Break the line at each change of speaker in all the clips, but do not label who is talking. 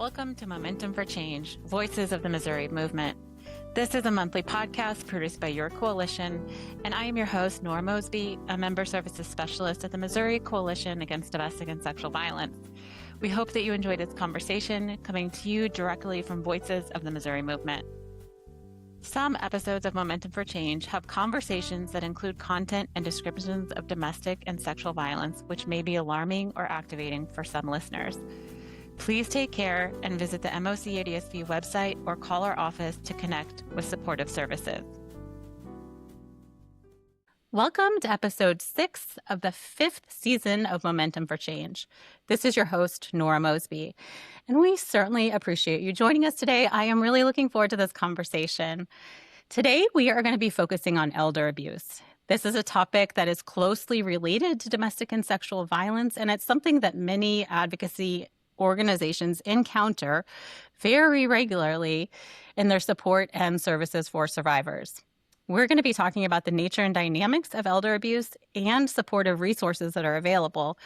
Welcome to Momentum for Change, Voices of the Missouri Movement. This is a monthly podcast produced by your coalition, and I am your host, Nora Mosby, a member services specialist at the Missouri Coalition Against Domestic and Sexual Violence. We hope that you enjoyed this conversation coming to you directly from Voices of the Missouri Movement. Some episodes of Momentum for Change have conversations that include content and descriptions of domestic and sexual violence, which may be alarming or activating for some listeners. Please take care and visit the MOCADSV website or call our office to connect with supportive services. Welcome to episode 6 of the 5th season of Momentum for Change. This is your host, Nora Mosby, and we certainly appreciate you joining us today. I am really looking forward to this conversation. Today, we are going to be focusing on elder abuse. This is a topic that is closely related to domestic and sexual violence, and it's something that many advocacy organizations encounter very regularly in their support and services for survivors. We're going to be talking about the nature and dynamics of elder abuse and supportive resources that are available,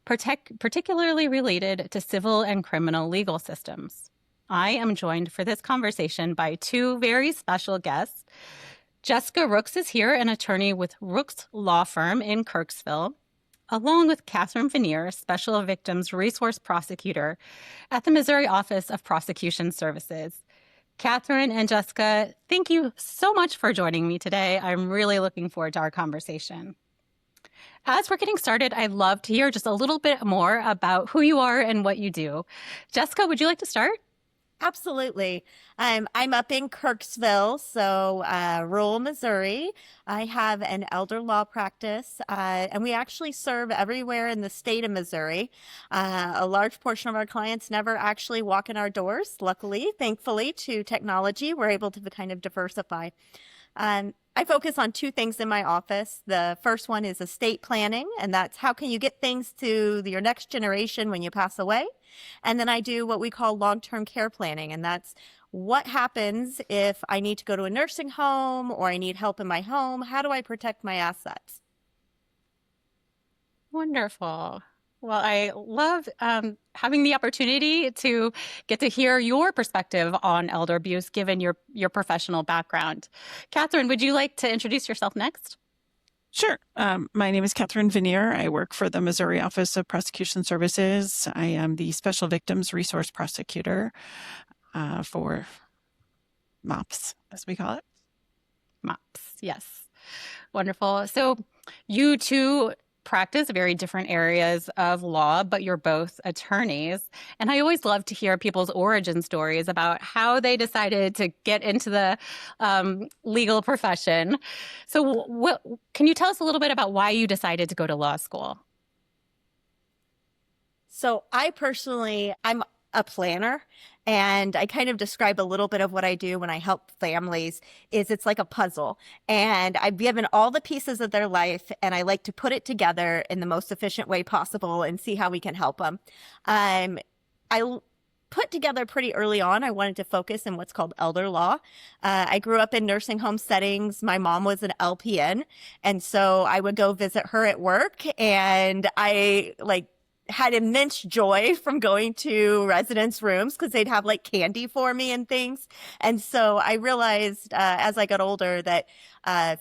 particularly related to civil and criminal legal systems. I am joined for this conversation by two very special guests. Jessica Rooks is here, an attorney with Rooks Law Firm in Kirksville, along with Catherine Vannier, Special Victims Resource Prosecutor at the Missouri Office of Prosecution Services. Catherine and Jessica, thank you so much for joining me today. I'm really looking forward to our conversation. As we're getting started, I'd love to hear just a little bit more about who you are and what you do. Jessica, would you like to start?
Absolutely. I'm up in Kirksville, so rural Missouri. I have an elder law practice, and we actually serve everywhere in the state of Missouri. A large portion of our clients never actually walk in our doors. Luckily, thankfully, to technology, we're able to kind of diversify. I focus on two things in my office. The first one is estate planning, and that's how can you get things to your next generation when you pass away. And then I do what we call long-term care planning, and that's what happens if I need to go to a nursing home or I need help in my home. How do I protect my assets?
Wonderful. Well, I love having the opportunity to get to hear your perspective on elder abuse, given your professional background. Catherine, would you like to introduce yourself next?
Sure. My name is Catherine Vannier. I work for the Missouri Office of Prosecution Services. I am the Special Victims Resource Prosecutor for MOPS, as we call it.
MOPS, yes. Wonderful. So you two practice very different areas of law, but you're both attorneys. And I always love to hear people's origin stories about how they decided to get into the legal profession. So can you tell us a little bit about why you decided to go to law school?
So I'm a planner, and I kind of describe a little bit of what I do when I help families is it's like a puzzle, and I've given all the pieces of their life and I like to put it together in the most efficient way possible and see how we can help them. I put together pretty early on, I wanted to focus in what's called elder law. I grew up in nursing home settings. My mom was an LPN, and so I would go visit her at work, and I had immense joy from going to residents' rooms because they'd have candy for me and things. And so I realized as I got older that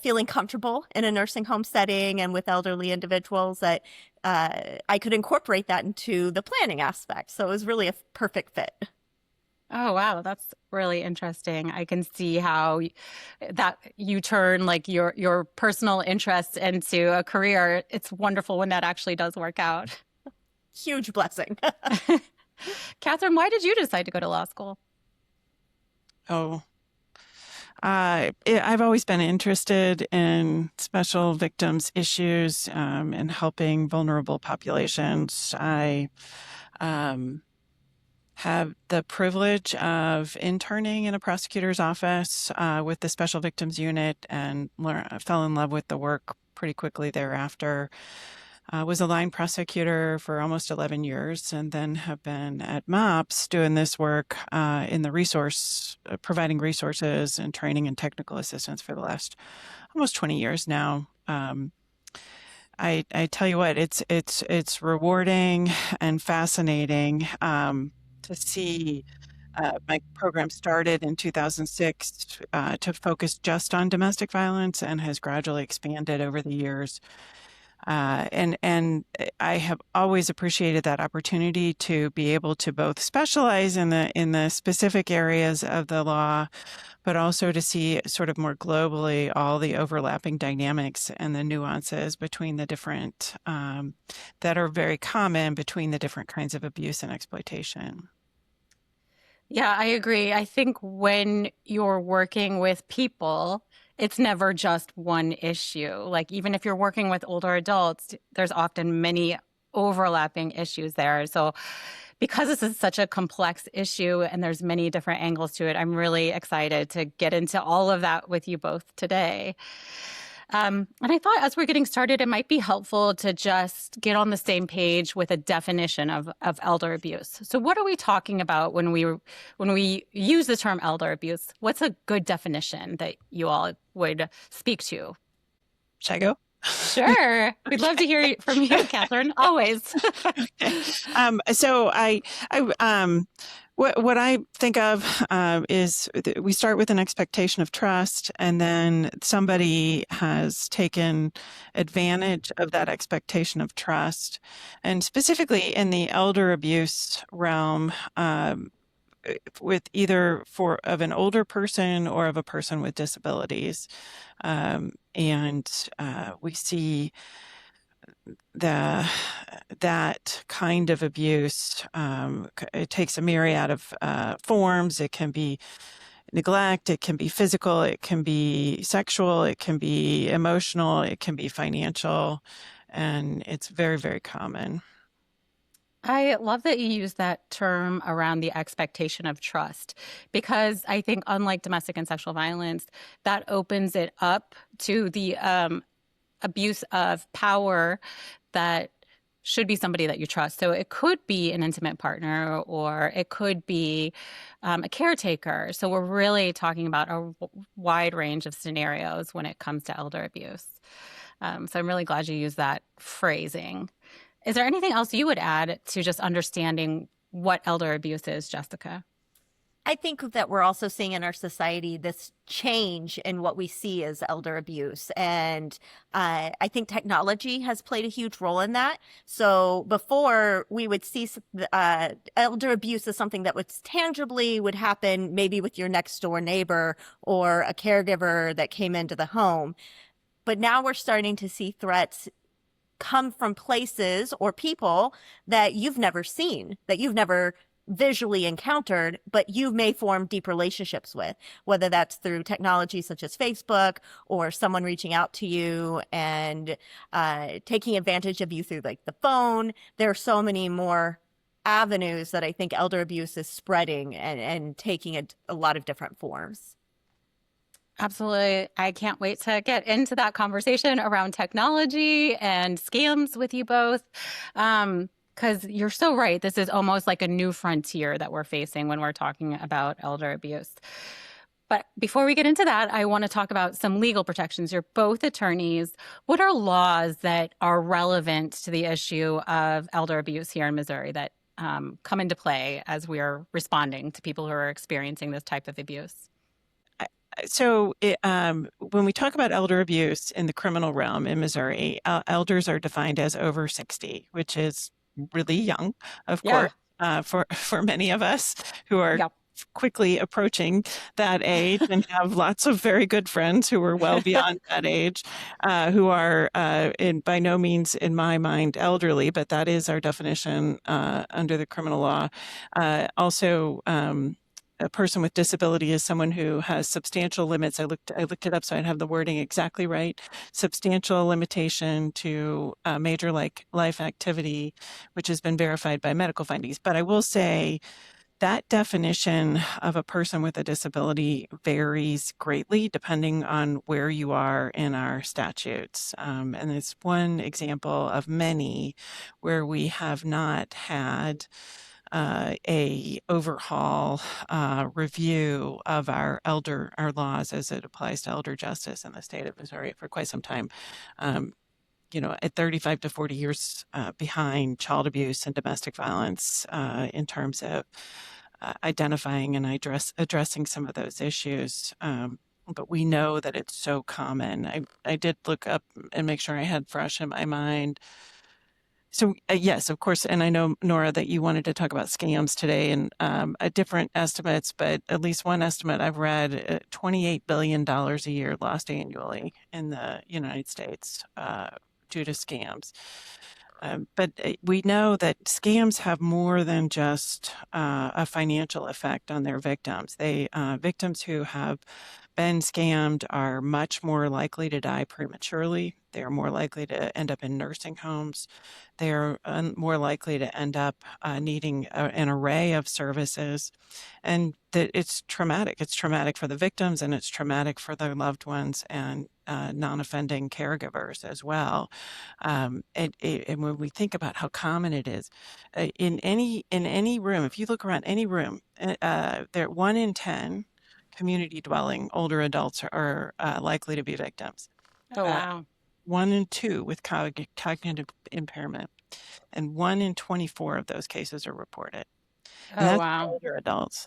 feeling comfortable in a nursing home setting and with elderly individuals that I could incorporate that into the planning aspect. So it was really a perfect fit.
Oh, wow. That's really interesting. I can see how that you turn your personal interests into a career. It's wonderful when that actually does work out.
Huge blessing.
Catherine, why did you decide to go to law school?
I've always been interested in special victims issues and helping vulnerable populations. I have the privilege of interning in a prosecutor's office with the Special Victims Unit and fell in love with the work pretty quickly thereafter. Was a line prosecutor for almost 11 years and then have been at MOPS doing this work in the providing resources and training and technical assistance for the last almost 20 years now. I tell you what, it's rewarding and fascinating to see. My program started in 2006 to focus just on domestic violence and has gradually expanded over the years. And I have always appreciated that opportunity to be able to both specialize in the specific areas of the law, but also to see sort of more globally all the overlapping dynamics and the nuances between the different that are very common between the different kinds of abuse and exploitation.
Yeah, I agree. I think when you're working with people, it's never just one issue. Like, even if you're working with older adults, there's often many overlapping issues there. So, because this is such a complex issue and there's many different angles to it, I'm really excited to get into all of that with you both today. And I thought as we're getting started, it might be helpful to just get on the same page with a definition of elder abuse. So what are we talking about when we use the term elder abuse? What's a good definition that you all would speak to?
Should I go?
Sure. We'd love to hear from you, Catherine, always.
So what I think of is we start with an expectation of trust, and then somebody has taken advantage of that expectation of trust. And specifically in the elder abuse realm, with either of an older person or of a person with disabilities. And we see that kind of abuse, it takes a myriad of forms. It can be neglect, it can be physical, it can be sexual, it can be emotional, it can be financial, and it's very, very common.
I love that you use that term around the expectation of trust, because I think unlike domestic and sexual violence, that opens it up to the abuse of power that should be somebody that you trust. So it could be an intimate partner, or it could be a caretaker. So we're really talking about a wide range of scenarios when it comes to elder abuse. So I'm really glad you used that phrasing. Is there anything else you would add to just understanding what elder abuse is, Jessica?
I think that we're also seeing in our society this change in what we see as elder abuse. And I think technology has played a huge role in that. So before, we would see elder abuse as something that would tangibly would happen maybe with your next door neighbor or a caregiver that came into the home. But now we're starting to see threats come from places or people that you've never seen, that you've never visually encountered, but you may form deep relationships with, whether that's through technology such as Facebook, or someone reaching out to you and taking advantage of you through like the phone. There are so many more avenues that I think elder abuse is spreading and taking a lot of different forms.
Absolutely. I can't wait to get into that conversation around technology and scams with you both. Because you're so right. This is almost like a new frontier that we're facing when we're talking about elder abuse. But before we get into that, I want to talk about some legal protections. You're both attorneys. What are laws that are relevant to the issue of elder abuse here in Missouri that come into play as we are responding to people who are experiencing this type of abuse?
So when we talk about elder abuse in the criminal realm in Missouri, elders are defined as over 60, which is really young, of course, for many of us who are quickly approaching that age and have lots of very good friends who are well beyond that age, who are by no means, in my mind, elderly, but that is our definition under the criminal law. Also, a person with disability is someone who has substantial limits. I looked it up so I'd have the wording exactly right. Substantial limitation to major life activity, which has been verified by medical findings. But I will say that definition of a person with a disability varies greatly depending on where you are in our statutes. And it's one example of many where we have not had a overhaul review of our laws as it applies to elder justice in the state of Missouri for quite some time. at 35 to 40 years behind child abuse and domestic violence in terms of identifying and addressing some of those issues. But we know that it's so common. I did look up and make sure I had fresh in my mind. So yes, of course, and I know, Nora, that you wanted to talk about scams today and different estimates, but at least one estimate I've read, $28 billion a year lost annually in the United States due to scams. But we know that scams have more than just a financial effect on their victims. Victims who have been scammed are much more likely to die prematurely. They're more likely to end up in nursing homes. They're more likely to end up needing an array of services. And that it's traumatic. It's traumatic for the victims, and it's traumatic for their loved ones and non-offending caregivers as well. And when we think about how common it is, in any room, if you look around any room, there 1 in 10 community dwelling older adults are likely to be victims.
Oh, wow.
1 in 2 with cognitive impairment, and 1 in 24 of those cases are reported. And
Oh,
that's
wow.
older adults.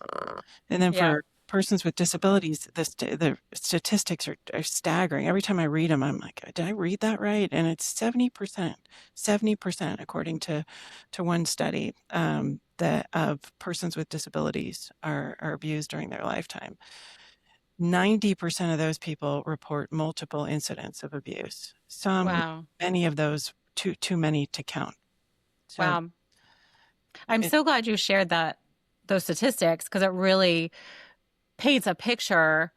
And then
Yeah.
for persons with disabilities, the statistics are staggering. Every time I read them, I'm like, did I read that right? And it's 70%, according to one study, that of persons with disabilities are abused during their lifetime. 90% of those people report multiple incidents of abuse.
Wow.
Many of those too many to count. So
Wow. I'm so glad you shared those statistics, because it really paints a picture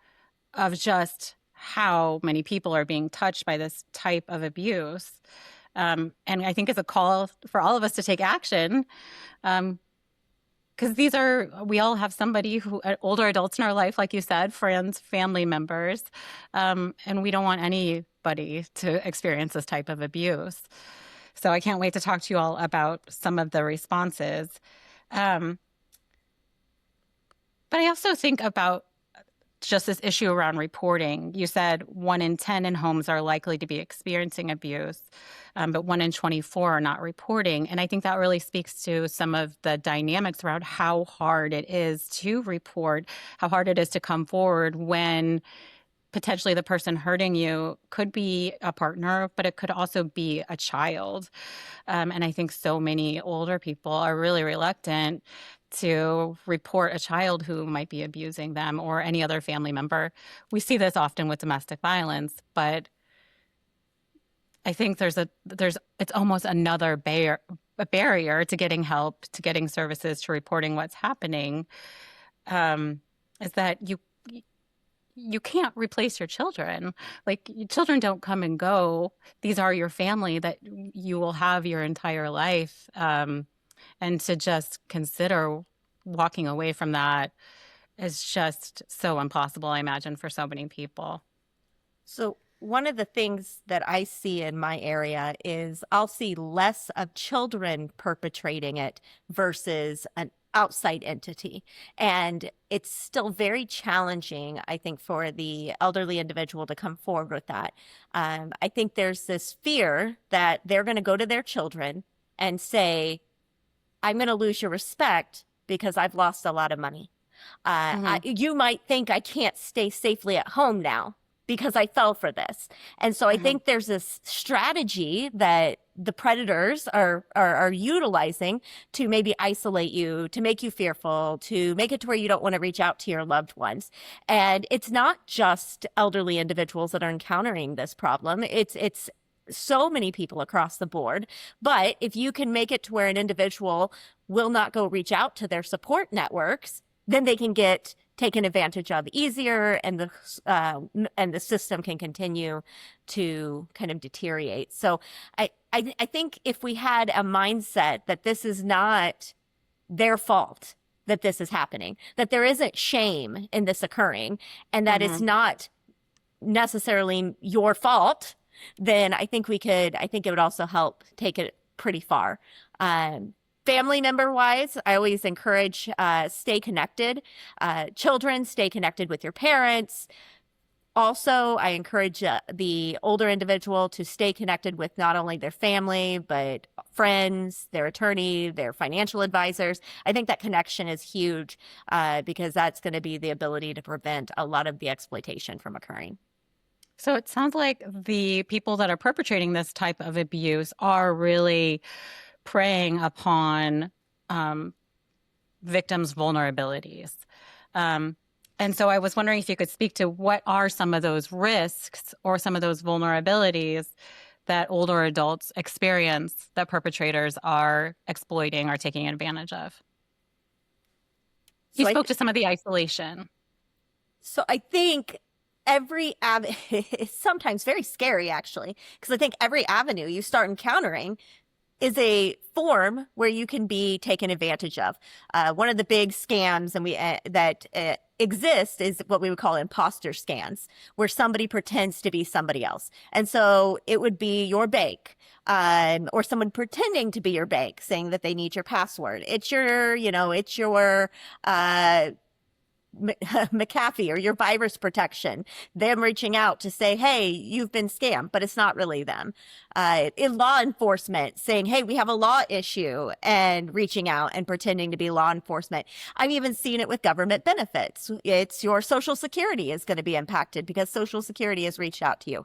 of just how many people are being touched by this type of abuse. And I think it's a call for all of us to take action. Because we all have somebody older adults in our life, like you said, friends, family members. And we don't want anybody to experience this type of abuse. So I can't wait to talk to you all about some of the responses. But I also think about just this issue around reporting. You said 1 in 10 in homes are likely to be experiencing abuse, but 1 in 24 are not reporting. And I think that really speaks to some of the dynamics around how hard it is to report, how hard it is to come forward when potentially the person hurting you could be a partner, but it could also be a child. And I think so many older people are really reluctant to report a child who might be abusing them or any other family member. We see this often with domestic violence, but I think it's almost another barrier to getting help, to getting services, to reporting what's happening, is that you can't replace your children. Like, children don't come and go. These are your family that you will have your entire life. And to just consider walking away from that is just so impossible, I imagine, for so many people.
So one of the things that I see in my area is I'll see less of children perpetrating it versus an outside entity. And it's still very challenging, I think, for the elderly individual to come forward with that. I think there's this fear that they're going to go to their children and say, I'm going to lose your respect because I've lost a lot of money. You might think I can't stay safely at home now because I fell for this. And so I think there's this strategy that the predators are utilizing to maybe isolate you, to make you fearful, to make it to where you don't want to reach out to your loved ones. And it's not just elderly individuals that are encountering this problem. It's so many people across the board. But if you can make it to where an individual will not go reach out to their support networks, then they can get taken advantage of easier, and the system can continue to kind of deteriorate. So I think if we had a mindset that this is not their fault that this is happening, that there isn't shame in this occurring, and that it's not necessarily your fault, then I think it would also help take it pretty far. Family member wise, I always encourage stay connected. Children, stay connected with your parents. Also, I encourage the older individual to stay connected with not only their family, but friends, their attorney, their financial advisors. I think that connection is huge because that's going to be the ability to prevent a lot of the exploitation from occurring.
So it sounds like the people that are perpetrating this type of abuse are really preying upon victims' vulnerabilities. Um, and so I was wondering if you could speak to what are some of those risks or some of those vulnerabilities that older adults experience that perpetrators are exploiting or taking advantage of. You
So
spoke to some of the isolation.
I think every avenue is sometimes very scary, actually, because I think every avenue you start encountering is a form where you can be taken advantage of. One of the big scams that exist is what we would call imposter scams, where somebody pretends to be somebody else. And so it would be your bank, or someone pretending to be your bank, saying that they need your password. It's your McAfee or your virus protection, them reaching out to say, hey, you've been scammed, but it's not really them. In law enforcement saying, hey, we have a law issue, and reaching out and pretending to be law enforcement. I've even seen it with government benefits. It's your Social Security is going to be impacted because Social Security has reached out to you.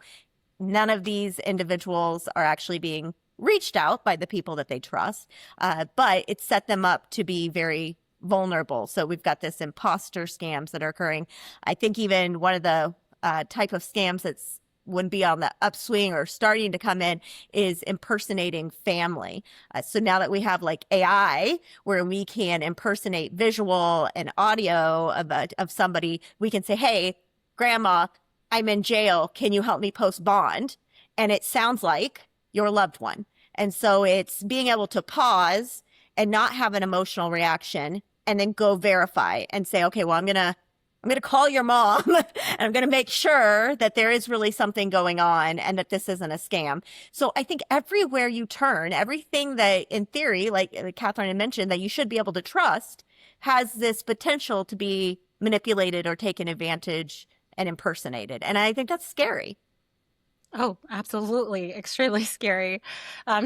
None of these individuals are actually being reached out by the people that they trust, but it set them up to be very vulnerable. So we've got this imposter scams that are occurring. I think even one of the type of scams that's wouldn't be on the upswing or starting to come in is impersonating family. So now that we have like AI, where we can impersonate visual and audio of somebody, we can say, hey, grandma, I'm in jail. Can you help me post bond? And it sounds like your loved one. And so it's being able to pause and not have an emotional reaction and then go verify and say, okay, well, I'm going to call your mom and I'm going to make sure that there is really something going on and that this isn't a scam. So I think everywhere you turn, everything that in theory, like Catherine had mentioned, that you should be able to trust has this potential to be manipulated or taken advantage and impersonated. And I think that's scary.
Oh, absolutely. Extremely scary.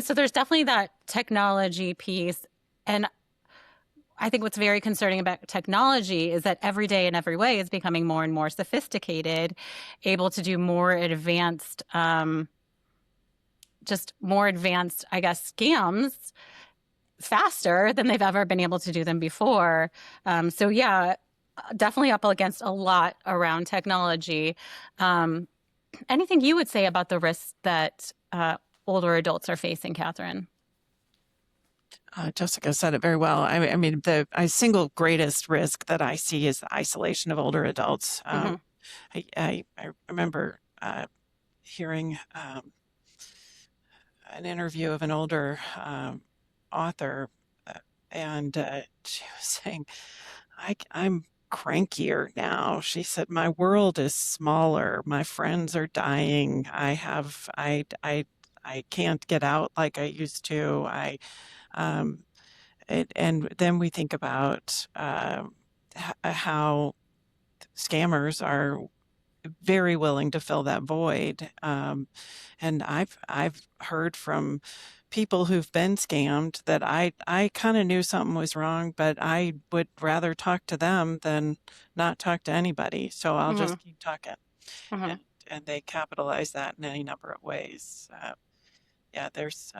So there's definitely that technology piece. And I think what's very concerning about technology is that every day in every way is becoming more and more sophisticated, able to do more advanced, I guess, scams faster than they've ever been able to do them before. So yeah, definitely up against a lot around technology. Anything you would say about the risks that older adults are facing, Catherine?
Jessica said it very well. I mean, the single greatest risk that I see is the isolation of older adults. I remember hearing an interview of an older author, and she was saying, I'm crankier now. She said, my world is smaller. My friends are dying. I can't get out like I used to. And then we think about how scammers are very willing to fill that void. And I've heard from people who've been scammed that I kind of knew something was wrong, but I would rather talk to them than not talk to anybody. So I'll just keep talking. And they capitalize that in any number of ways. Yeah, there's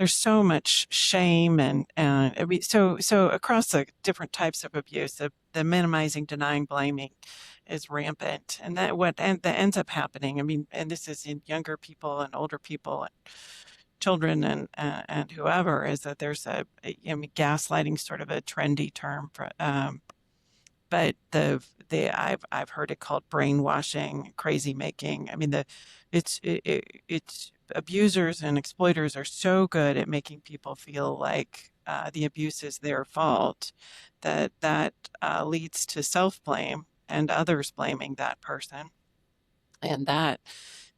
so much shame and I mean, so across the different types of abuse, the minimizing, denying, blaming is rampant, and that ends up happening. I mean, and this is in younger people and older people and children and whoever, is that there's I mean, gaslighting, sort of a trendy term for, but I've heard it called brainwashing, crazy making. I mean, it's abusers and exploiters are so good at making people feel like the abuse is their fault, that leads to self-blame and others blaming that person, and that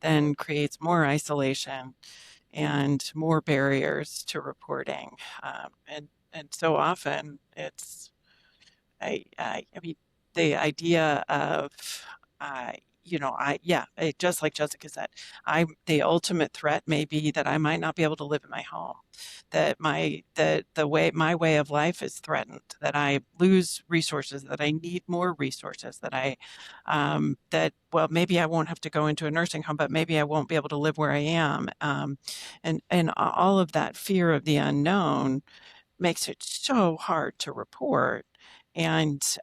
then creates more isolation and more barriers to reporting, and so often it's I mean, the idea of just like Jessica said, the ultimate threat may be that I might not be able to live in my home, that my way of life is threatened, that I lose resources, that I need more resources, maybe I won't have to go into a nursing home, but maybe I won't be able to live where I am. And all of that fear of the unknown makes it so hard to report, and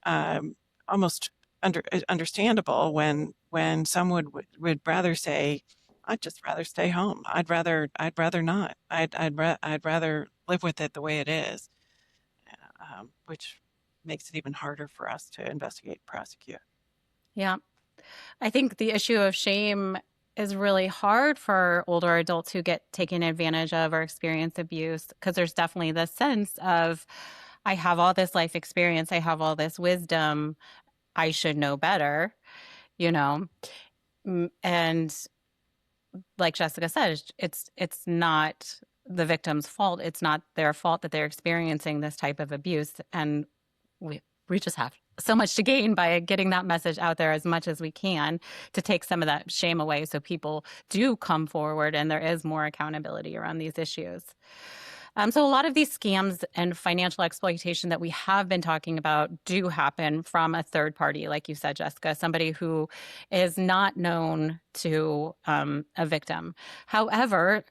almost understandable when someone would rather say, I'd just rather stay home. I'd rather not. I'd rather live with it the way it is, which makes it even harder for us to investigate and prosecute.
Yeah. I think the issue of shame is really hard for older adults who get taken advantage of or experience abuse, because there's definitely this sense of, I have all this life experience, I have all this wisdom, I should know better, you know? And like Jessica said, it's not the victim's fault. It's not their fault that they're experiencing this type of abuse. And we just have so much to gain by getting that message out there as much as we can to take some of that shame away, so people do come forward and there is more accountability around these issues. So a lot of these scams and financial exploitation that we have been talking about do happen from a third party, like you said, Jessica, somebody who is not known to a victim. However,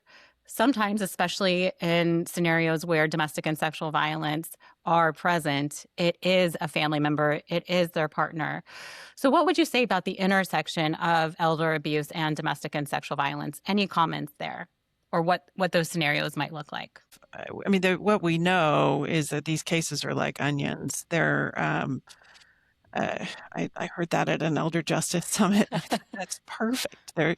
sometimes, especially in scenarios where domestic and sexual violence are present, it is a family member, it is their partner. So what would you say about the intersection of elder abuse and domestic and sexual violence? Any comments there? Or what those scenarios might look like?
I mean, what we know is that these cases are like onions. They're I heard that at an elder justice summit. That's perfect. Their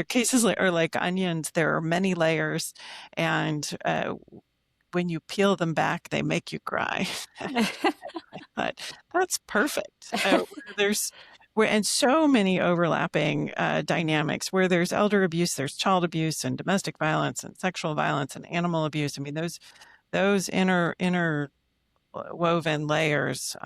cases are like onions. There are many layers, and when you peel them back, they make you cry. But that's perfect. And so many overlapping dynamics where there's elder abuse, there's child abuse, and domestic violence, and sexual violence, and animal abuse. I mean, those interwoven layers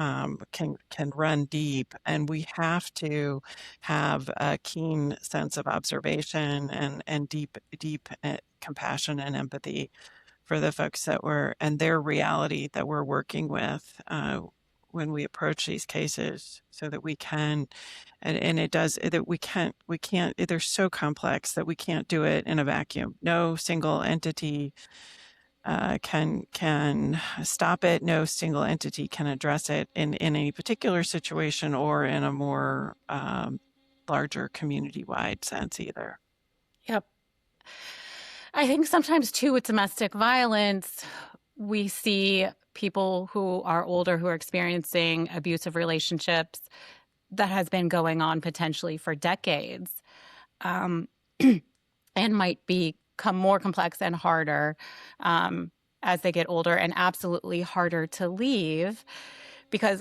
can run deep, and we have to have a keen sense of observation and deep compassion and empathy for the folks and their reality that we're working with when we approach these cases, so that we can, and it does that we can't, they're so complex that we can't do it in a vacuum. No single entity can stop it. No single entity can address it in any particular situation or in a more larger community-wide sense either.
Yep. I think sometimes too with domestic violence, we see people who are older who are experiencing abusive relationships that has been going on potentially for decades, and might become more complex and harder as they get older, and absolutely harder to leave, because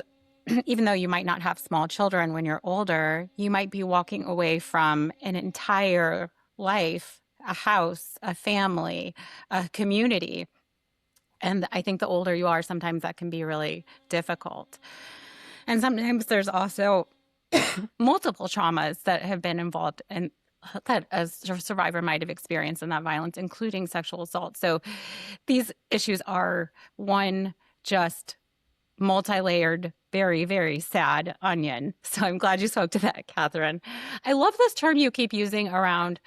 even though you might not have small children when you're older, you might be walking away from an entire life, a house, a family, a community. And I think the older you are, sometimes that can be really difficult. And sometimes there's also multiple traumas that have been involved and that a survivor might have experienced in that violence, including sexual assault. So these issues are one just multi-layered, very, very sad onion. So I'm glad you spoke to that, Catherine. I love this term you keep using around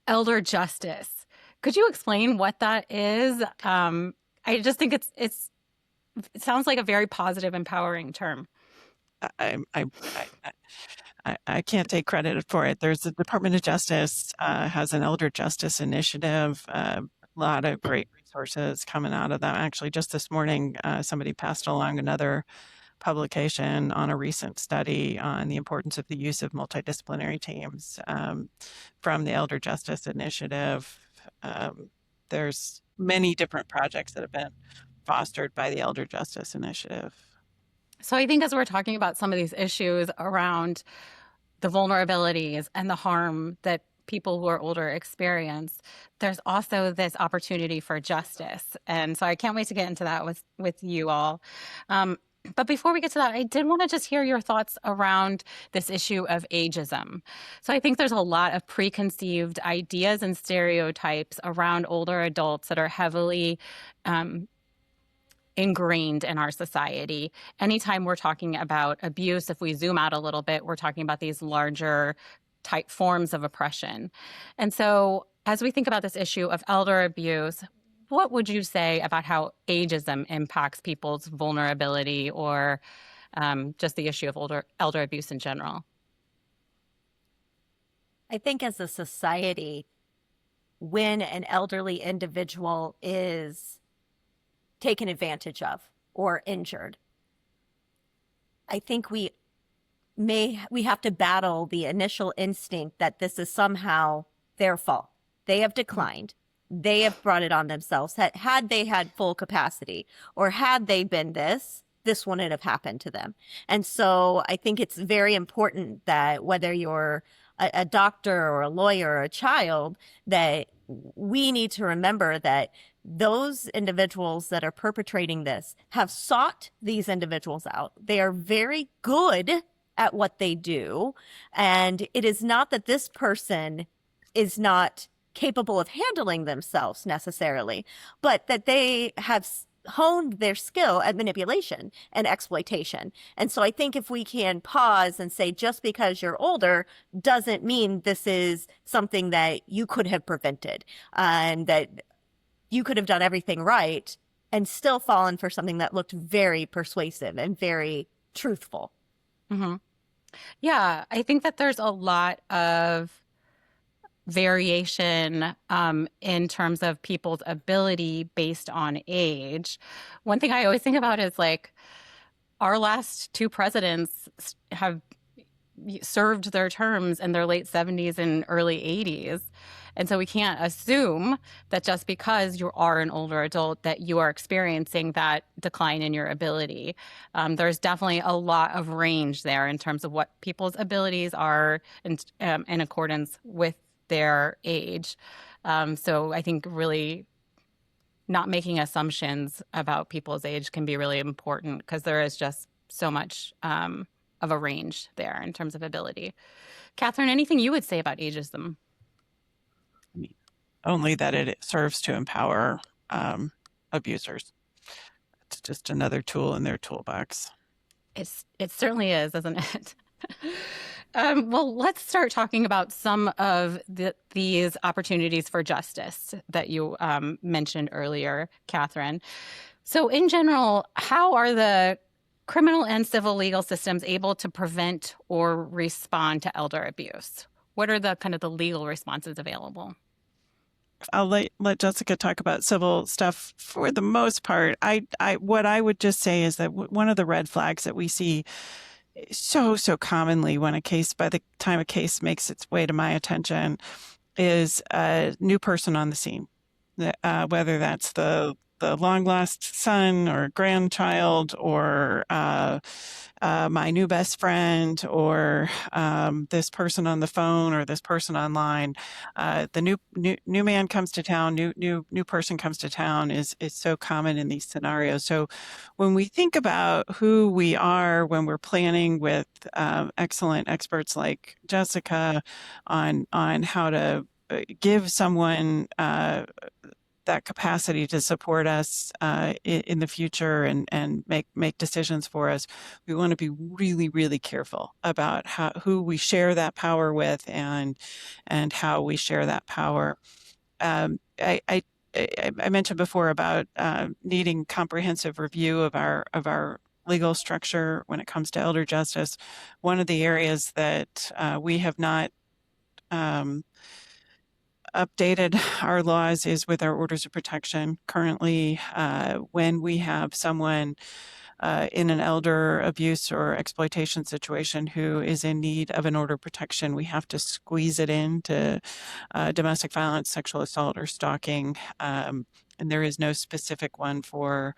elder justice. Could you explain what that is? I just think it sounds like a very positive, empowering term.
I can't take credit for it. There's the Department of Justice has an elder justice initiative. A lot of great resources coming out of that. Actually, just this morning, somebody passed along another publication on a recent study on the importance of the use of multidisciplinary teams from the Elder Justice Initiative. There's many different projects that have been fostered by the Elder Justice Initiative.
So I think as we're talking about some of these issues around the vulnerabilities and the harm that people who are older experience, there's also this opportunity for justice. And so I can't wait to get into that with you all. But before we get to that, I did want to just hear your thoughts around this issue of ageism. So I think there's a lot of preconceived ideas and stereotypes around older adults that are heavily ingrained in our society. Anytime we're talking about abuse, if we zoom out a little bit, we're talking about these larger type forms of oppression. And so as we think about this issue of elder abuse, what would you say about how ageism impacts people's vulnerability or just the issue of elder abuse in general?
I think as a society, when an elderly individual is taken advantage of or injured, I think we have to battle the initial instinct that this is somehow their fault. They have declined. They have brought it on themselves. Had they had full capacity, or had they been this wouldn't have happened to them. And so I think it's very important that whether you're a doctor or a lawyer or a child, that we need to remember that those individuals that are perpetrating this have sought these individuals out. They are very good at what they do. And it is not that this person is not capable of handling themselves necessarily, but that they have honed their skill at manipulation and exploitation. And so I think if we can pause and say, just because you're older doesn't mean this is something that you could have prevented, and that you could have done everything right and still fallen for something that looked very persuasive and very truthful.
Mm-hmm. Yeah, I think that there's a lot of variation in terms of people's ability based on age. One thing I always think about is like our last two presidents have served their terms in their late 70s and early 80s. And so we can't assume that just because you are an older adult that you are experiencing that decline in your ability. There's definitely a lot of range there in terms of what people's abilities are in accordance with their age. So I think really not making assumptions about people's age can be really important, because there is just so much of a range there in terms of ability. Catherine, anything you would say about ageism?
Only that it serves to empower abusers. It's just another tool in their toolbox.
It certainly is, isn't it? Well, let's start talking about some of these opportunities for justice that you mentioned earlier, Catherine. So in general, how are the criminal and civil legal systems able to prevent or respond to elder abuse? What are the kind of the legal responses available?
I'll let Jessica talk about civil stuff. For the most part, what I would just say is that one of the red flags that we see so commonly when by the time a case makes its way to my attention, is a new person on the scene, whether that's the long lost son or grandchild, or my new best friend, or this person on the phone, or this person online. The new man comes to town, new person comes to town is so common in these scenarios. So when we think about who we are when we're planning with excellent experts like Jessica on how to give someone that capacity to support us in the future and make decisions for us, we want to be really, really careful about who we share that power with and how we share that power. I mentioned before about needing comprehensive review of our legal structure when it comes to elder justice. One of the areas that we have not updated our laws is with our orders of protection. Currently, when we have someone in an elder abuse or exploitation situation who is in need of an order of protection, we have to squeeze it into domestic violence, sexual assault, or stalking. And there is no specific one for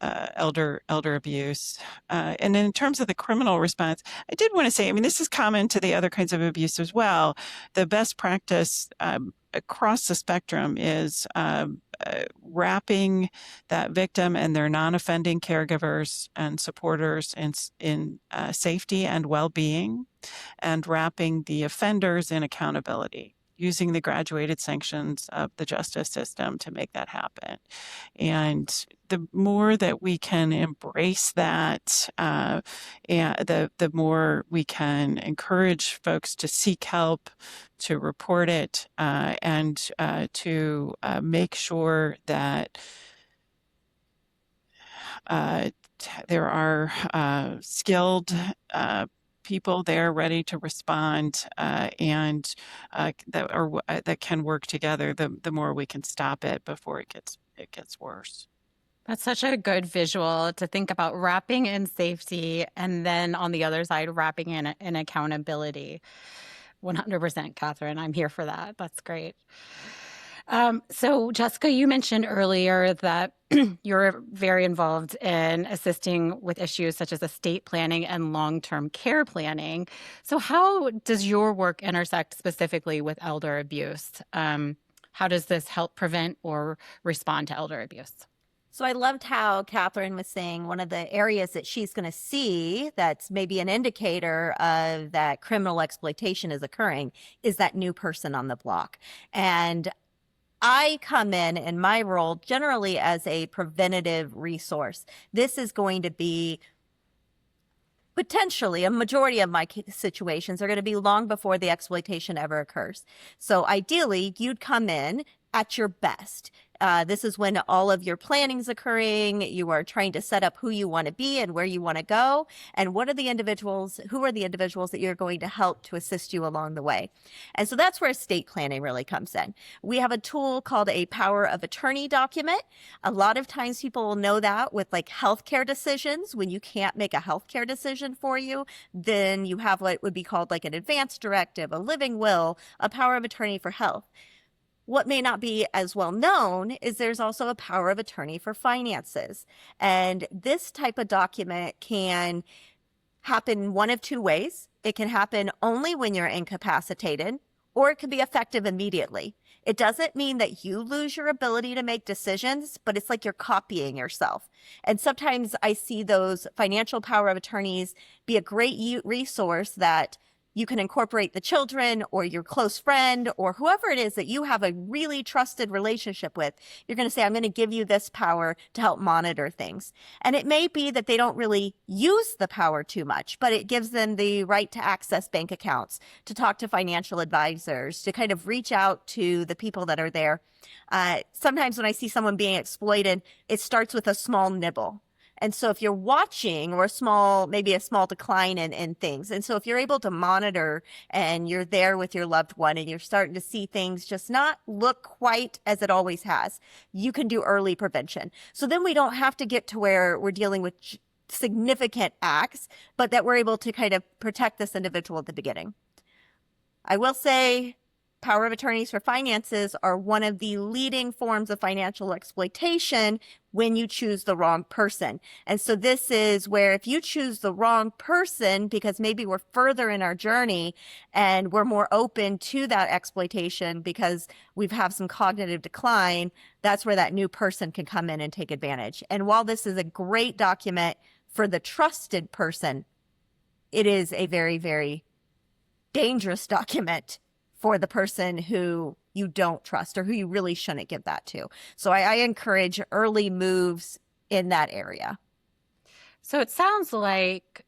elder abuse. And in terms of the criminal response, I did want to say, I mean, this is common to the other kinds of abuse as well. The best practice across the spectrum is wrapping that victim and their non-offending caregivers and supporters in safety and well-being, and wrapping the offenders in accountability, using the graduated sanctions of the justice system to make that happen. And the more that we can embrace that, and the more we can encourage folks to seek help, to report it, and to make sure that there are skilled people there ready to respond, and that can work together, the more we can stop it before it gets worse.
That's such a good visual to think about, wrapping in safety and then on the other side, wrapping in accountability. 100%, Catherine. I'm here for that. That's great. So Jessica, you mentioned earlier that you're very involved in assisting with issues such as estate planning and long-term care planning. So how does your work intersect specifically with elder abuse? How does this help prevent or respond to elder abuse?
So I loved how Catherine was saying one of the areas that she's going to see that's maybe an indicator of that criminal exploitation is occurring is that new person on the block. And I come in my role generally as a preventative resource. This is going to be potentially a majority of my situations are going to be long before the exploitation ever occurs. So ideally, you'd come in at your best. This is when all of your planning is occurring. You are trying to set up who you want to be and where you want to go. And who are the individuals that you're going to help to assist you along the way. And so that's where estate planning really comes in. We have a tool called a power of attorney document. A lot of times people will know that with like healthcare decisions. When you can't make a healthcare decision for you, then you have what would be called like an advance directive, a living will, a power of attorney for health. What may not be as well known is there's also a power of attorney for finances. And this type of document can happen one of two ways. It can happen only when you're incapacitated, or it can be effective immediately. It doesn't mean that you lose your ability to make decisions, but it's like you're copying yourself. And sometimes I see those financial power of attorneys be a great resource that you can incorporate the children or your close friend or whoever it is that you have a really trusted relationship with. You're going to say, I'm going to give you this power to help monitor things. And it may be that they don't really use the power too much, but it gives them the right to access bank accounts, to talk to financial advisors, to kind of reach out to the people that are there. Sometimes when I see someone being exploited, it starts with a small nibble. And so if you're watching or maybe a small decline in things. And so if you're able to monitor and you're there with your loved one and you're starting to see things just not look quite as it always has, you can do early prevention. So then we don't have to get to where we're dealing with significant acts, but that we're able to kind of protect this individual at the beginning. I will say power of attorneys for finances are one of the leading forms of financial exploitation when you choose the wrong person. And so this is where if you choose the wrong person, because maybe we're further in our journey and we're more open to that exploitation because we've had some cognitive decline, that's where that new person can come in and take advantage. And while this is a great document for the trusted person, it is a very, very dangerous document for the person who you don't trust or who you really shouldn't give that to. So I encourage early moves in that area.
So it sounds like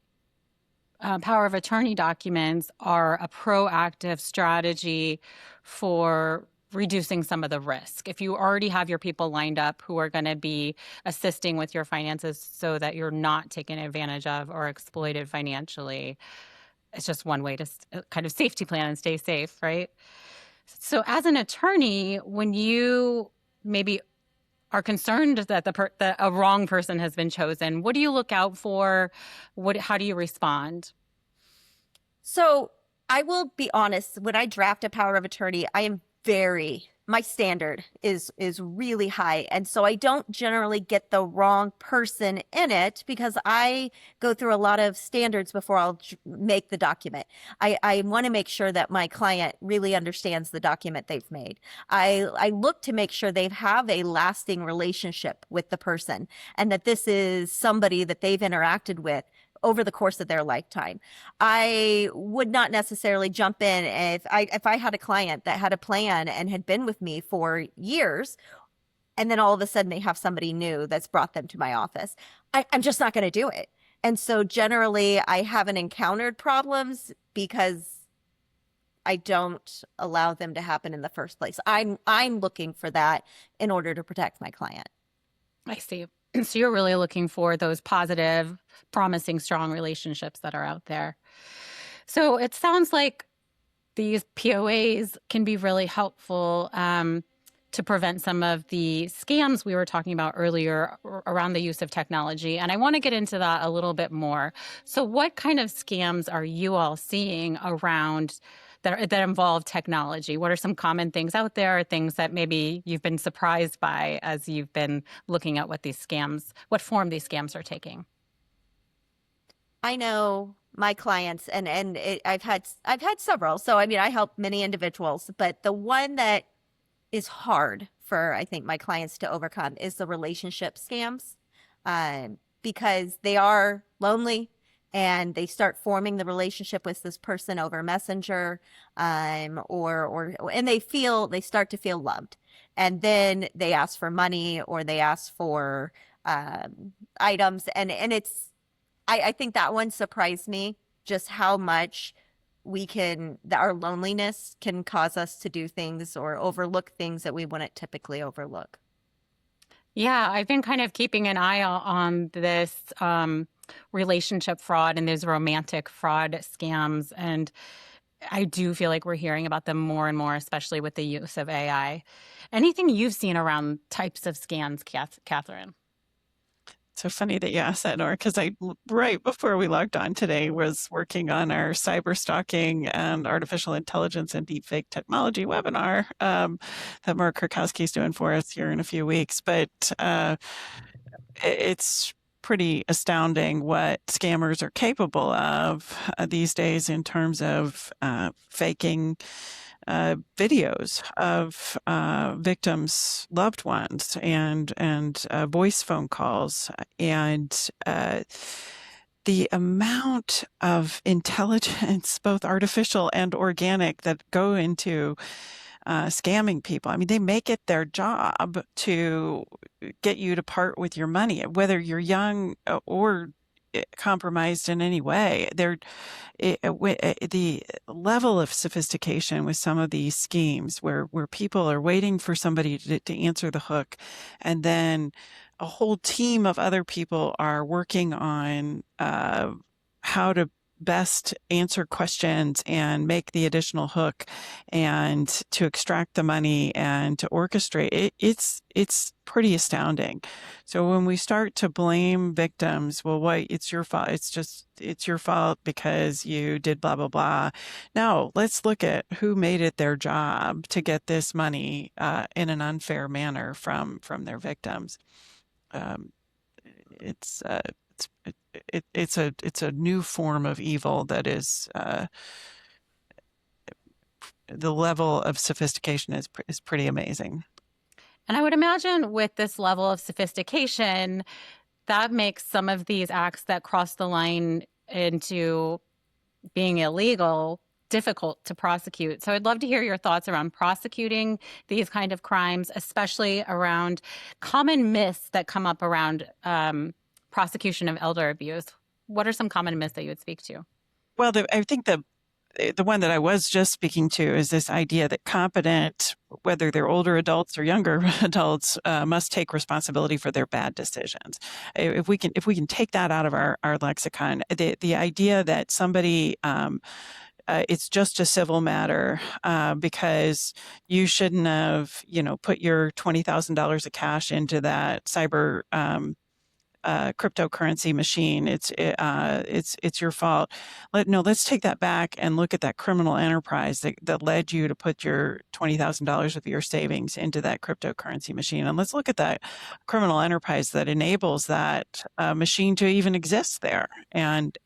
power of attorney documents are a proactive strategy for reducing some of the risk. If you already have your people lined up who are going to be assisting with your finances so that you're not taken advantage of or exploited financially, it's just one way to kind of safety plan and stay safe, right? So as an attorney, when you maybe are concerned that that a wrong person has been chosen, what do you look out for? How do you respond?
So I will be honest, when I draft a power of attorney, I am very my standard is really high. And so I don't generally get the wrong person in it because I go through a lot of standards before I'll make the document. I want to make sure that my client really understands the document they've made. I look to make sure they have a lasting relationship with the person and that this is somebody that they've interacted with over the course of their lifetime. I would not necessarily jump in if I had a client that had a plan and had been with me for years, and then all of a sudden they have somebody new that's brought them to my office. I'm just not going to do it. And so generally I haven't encountered problems because I don't allow them to happen in the first place. I'm looking for that in order to protect my client.
I see. So you're really looking for those positive, promising, strong relationships that are out there. So it sounds like these POAs can be really helpful to prevent some of the scams we were talking about earlier around the use of technology. And I want to get into that a little bit more. So what kind of scams are you all seeing around that involve technology? What are some common things out there, or things that maybe you've been surprised by as you've been looking at what what form these scams are taking?
I know my clients, and I've had several. So I mean, I help many individuals, but the one that is hard for I think my clients to overcome is the relationship scams, because they are lonely and they start forming the relationship with this person over Messenger, and they start to feel loved, and then they ask for money or they ask for items, and I think that one surprised me, just how much our loneliness can cause us to do things or overlook things that we wouldn't typically overlook.
Yeah, I've been kind of keeping an eye on this relationship fraud and these romantic fraud scams. And I do feel like we're hearing about them more and more, especially with the use of AI. Anything you've seen around types of scams, Catherine?
So funny that you asked that, Nora, because right before we logged on today, was working on our cyber stalking and artificial intelligence and deepfake technology webinar that Mark Kurkowski is doing for us here in a few weeks. But it's pretty astounding what scammers are capable of these days in terms of faking videos of victims' loved ones and voice phone calls, and the amount of intelligence, both artificial and organic, that go into scamming people. I mean, they make it their job to get you to part with your money, whether you're young or compromised in any way. The level of sophistication with some of these schemes where people are waiting for somebody to answer the hook, and then a whole team of other people are working on how to best answer questions and make the additional hook and to extract the money and to orchestrate it. It's pretty astounding. So when we start to blame victims, well, why, it's your fault. It's your fault because you did blah, blah, blah. No, let's look at who made it their job to get this money in an unfair manner from their victims. It's a new form of evil that is the level of sophistication is pretty amazing.
And I would imagine with this level of sophistication, that makes some of these acts that cross the line into being illegal difficult to prosecute. So I'd love to hear your thoughts around prosecuting these kind of crimes, especially around common myths that come up around prosecution of elder abuse. What are some common myths that you would speak to?
Well, I think the one that I was just speaking to is this idea that competent, whether they're older adults or younger adults, must take responsibility for their bad decisions. If we can take that out of our lexicon, the idea that somebody it's just a civil matter because you shouldn't have, put your $20,000 of cash into that cyber cryptocurrency machine. It's your fault. Let's take that back and look at that criminal enterprise that led you to put your $20,000 of your savings into that cryptocurrency machine. And let's look at that criminal enterprise that enables that machine to even exist there. And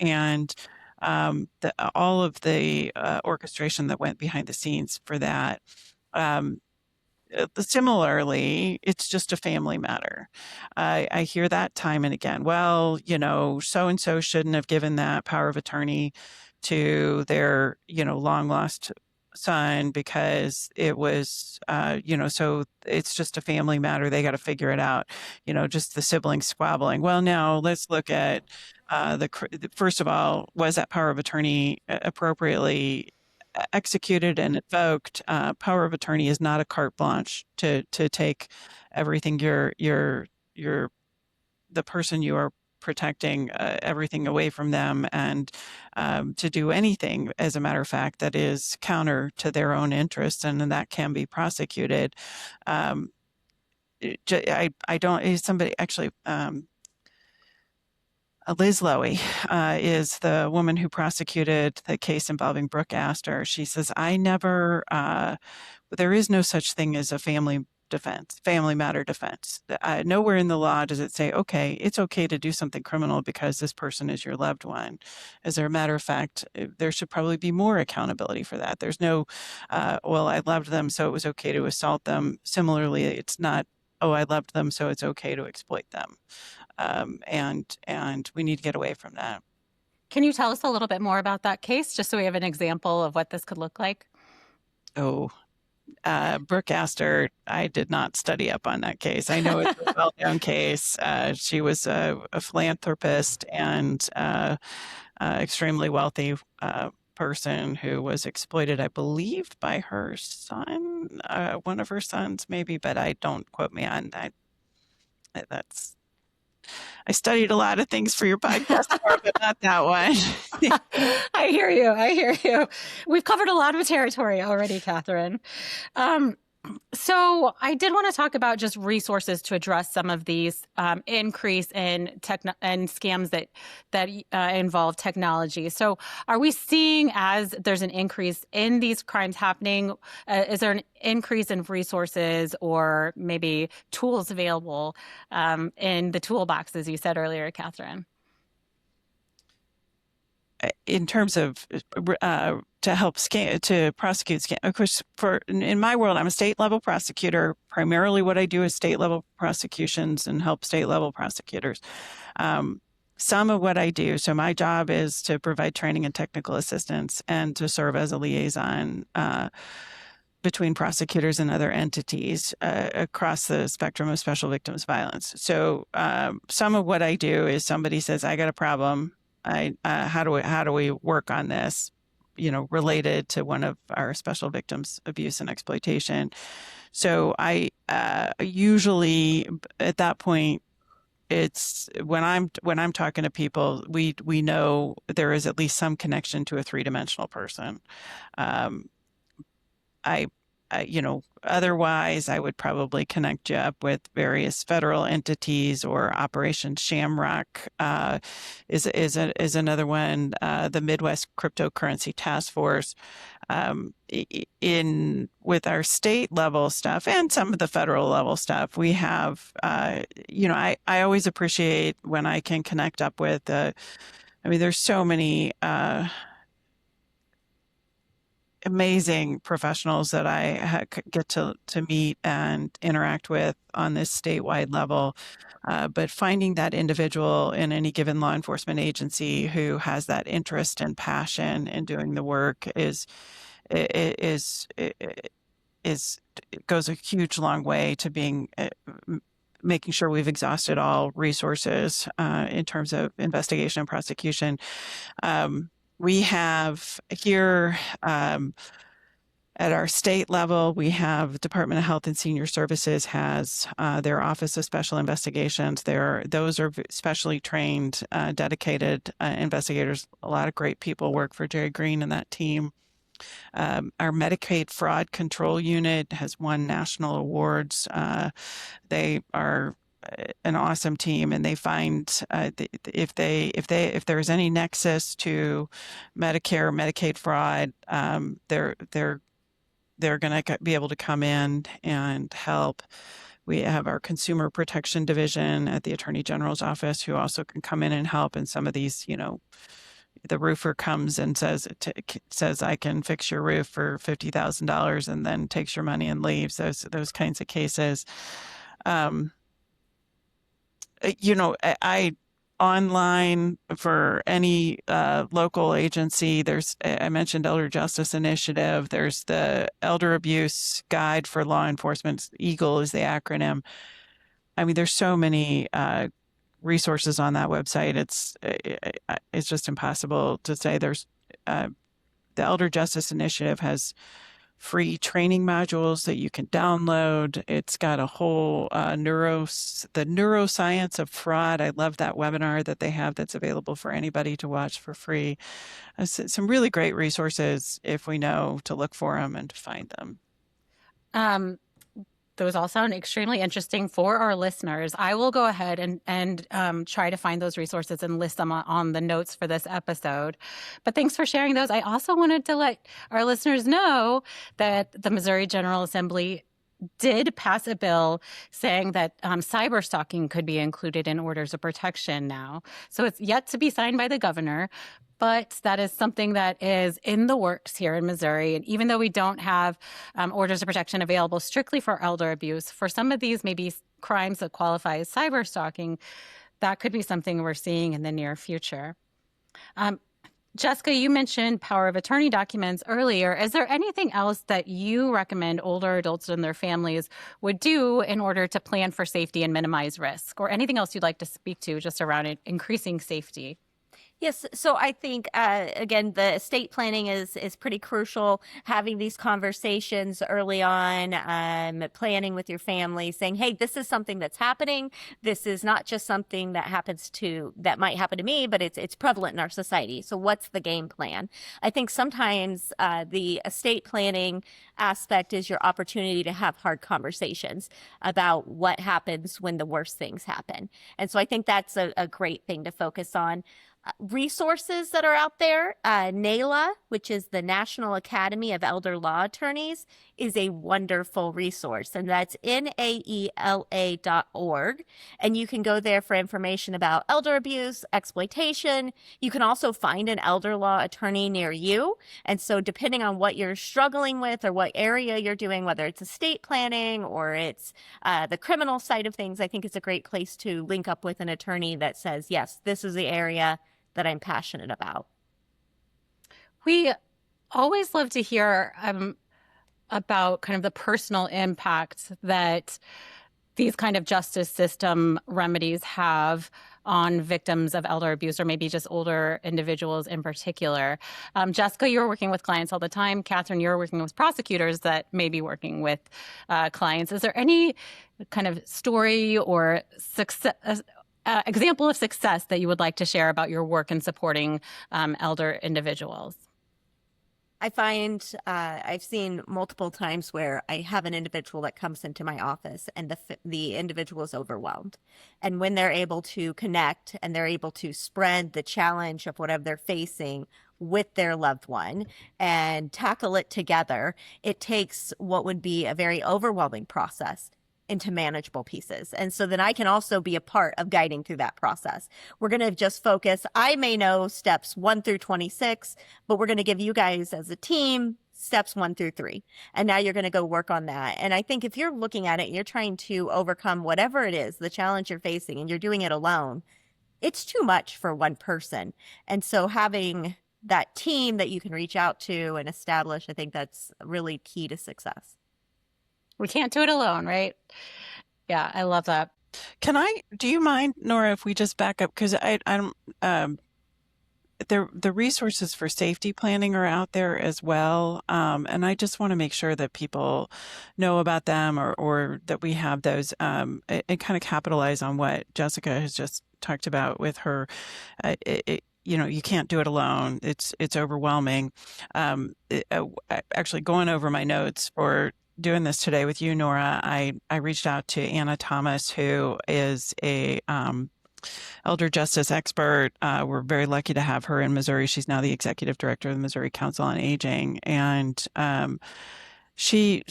all of the orchestration that went behind the scenes for that. Similarly, it's just a family matter. I hear that time and again. Well, so and so shouldn't have given that power of attorney to their, long lost son because it was, so it's just a family matter. They got to figure it out. Just the siblings squabbling. Well, now let's look at first of all, was that power of attorney appropriately executed and invoked? Power of attorney is not a carte blanche to take everything the person you are protecting, everything away from them, and to do anything, as a matter of fact, that is counter to their own interests, and then that can be prosecuted. I don't. Somebody actually. Liz Lowy is the woman who prosecuted the case involving Brooke Astor. She says, there is no such thing as a family matter defense. Nowhere in the law does it say, okay, it's okay to do something criminal because this person is your loved one. As a matter of fact, there should probably be more accountability for that. There's no, well, I loved them, so it was okay to assault them. Similarly, it's not, oh, I loved them, so it's okay to exploit them. And we need to get away from that.
Can you tell us a little bit more about that case, just so we have an example of what this could look like?
Oh, Brooke Astor, I did not study up on that case. I know it's a well-known case. She was a philanthropist and extremely wealthy person who was exploited, I believe, by her son, one of her sons, maybe, but don't quote me on that. I studied a lot of things for your podcast, but not that one.
I hear you. We've covered a lot of territory already, Catherine. So I did want to talk about just resources to address some of these increase in and scams that involve technology. So are we seeing, as there's an increase in these crimes happening, is there an increase in resources or maybe tools available in the toolbox, as you said earlier, Catherine?
In terms of to help to prosecute scam, of course, in my world, I'm a state level prosecutor. Primarily, what I do is state level prosecutions and help state level prosecutors. Some of what I do, so my job is to provide training and technical assistance and to serve as a liaison between prosecutors and other entities across the spectrum of special victims violence. So some of what I do is somebody says, I got a problem. How do we work on this, related to one of our special victims, abuse and exploitation. So I usually at that point, it's when I'm talking to people, we know there is at least some connection to a three-dimensional person. Otherwise, I would probably connect you up with various federal entities, or Operation Shamrock is another one. The Midwest Cryptocurrency Task Force, with our state level stuff and some of the federal level stuff, we have. I always appreciate when I can connect up with. There's so many. Amazing professionals that I get to meet and interact with on this statewide level. But finding that individual in any given law enforcement agency who has that interest and passion in doing the work goes a huge long way to being making sure we've exhausted all resources in terms of investigation and prosecution. We have here at our state level, we have Department of Health and Senior Services has their Office of Special Investigations. Those are specially trained, dedicated investigators. A lot of great people work for Jerry Green and that team. Our Medicaid Fraud Control Unit has won national awards. They are an awesome team, and they find if there's any nexus to Medicare or Medicaid fraud, they're going to be able to come in and help. We have our consumer protection division at the Attorney General's office who also can come in and help in some of these, the roofer comes and says I can fix your roof for $50,000 and then takes your money and leaves. Those kinds of cases. I online for any local agency. I mentioned Elder Justice Initiative. There's the Elder Abuse Guide for Law Enforcement. EAGLE is the acronym. I mean, there's so many resources on that website. It's just impossible to say. There's the Elder Justice Initiative has free training modules that you can download. It's got a whole the neuroscience of fraud. I love that webinar that they have that's available for anybody to watch for free. Some really great resources if we know to look for them and to find them.
Those all sound extremely interesting for our listeners. I will go ahead and try to find those resources and list them on the notes for this episode. But thanks for sharing those. I also wanted to let our listeners know that the Missouri General Assembly did pass a bill saying that cyber stalking could be included in orders of protection now. So it's yet to be signed by the governor, but that is something that is in the works here in Missouri. And even though we don't have orders of protection available strictly for elder abuse, for some of these maybe crimes that qualify as cyber stalking, that could be something we're seeing in the near future. Jessica, you mentioned power of attorney documents earlier. Is there anything else that you recommend older adults and their families would do in order to plan for safety and minimize risk, or anything else you'd like to speak to just around increasing safety?
Yes. So I think, again, the estate planning is pretty crucial. Having these conversations early on, planning with your family, saying, hey, this is something that's happening. This is not just something that might happen to me, but it's prevalent in our society. So what's the game plan? I think sometimes the estate planning aspect is your opportunity to have hard conversations about what happens when the worst things happen. And so I think that's a great thing to focus on. Resources that are out there, NALA, which is the National Academy of Elder Law Attorneys, is a wonderful resource, and that's naela.org. And you can go there for information about elder abuse, exploitation. You can also find an elder law attorney near you. And so depending on what you're struggling with or what area you're doing, whether it's estate planning or it's the criminal side of things, I think it's a great place to link up with an attorney that says, yes, this is the area that I'm passionate about.
We always love to hear about kind of the personal impact that these kind of justice system remedies have on victims of elder abuse, or maybe just older individuals in particular. Jessica, you're working with clients all the time. Catherine, you're working with prosecutors that may be working with clients. Is there any kind of story or success, example of success that you would like to share about your work in supporting elder individuals?
I find I've seen multiple times where I have an individual that comes into my office and the individual is overwhelmed. And when they're able to connect and they're able to spread the challenge of whatever they're facing with their loved one and tackle it together, it takes what would be a very overwhelming process into manageable pieces. And so then I can also be a part of guiding through that process. We're going to just focus. I may know steps 1 through 26, but we're going to give you guys as a team steps 1 through 3. And now you're going to go work on that. And I think if you're looking at it, you're trying to overcome whatever it is, the challenge you're facing, and you're doing it alone, it's too much for one person. And so having that team that you can reach out to and establish, I think that's really key to success.
We can't do it alone, right? Yeah, I love that.
Do you mind, Nora, if we just back up? Because I don't, the resources for safety planning are out there as well. And I just want to make sure that people know about them or that we have those and kind of capitalize on what Jessica has just talked about with her. You can't do it alone. It's overwhelming. Actually, going over my notes for doing this today with you, Nora, I reached out to Anna Thomas, who is a elder justice expert. We're very lucky to have her in Missouri. She's now the executive director of the Missouri Council on Aging, and she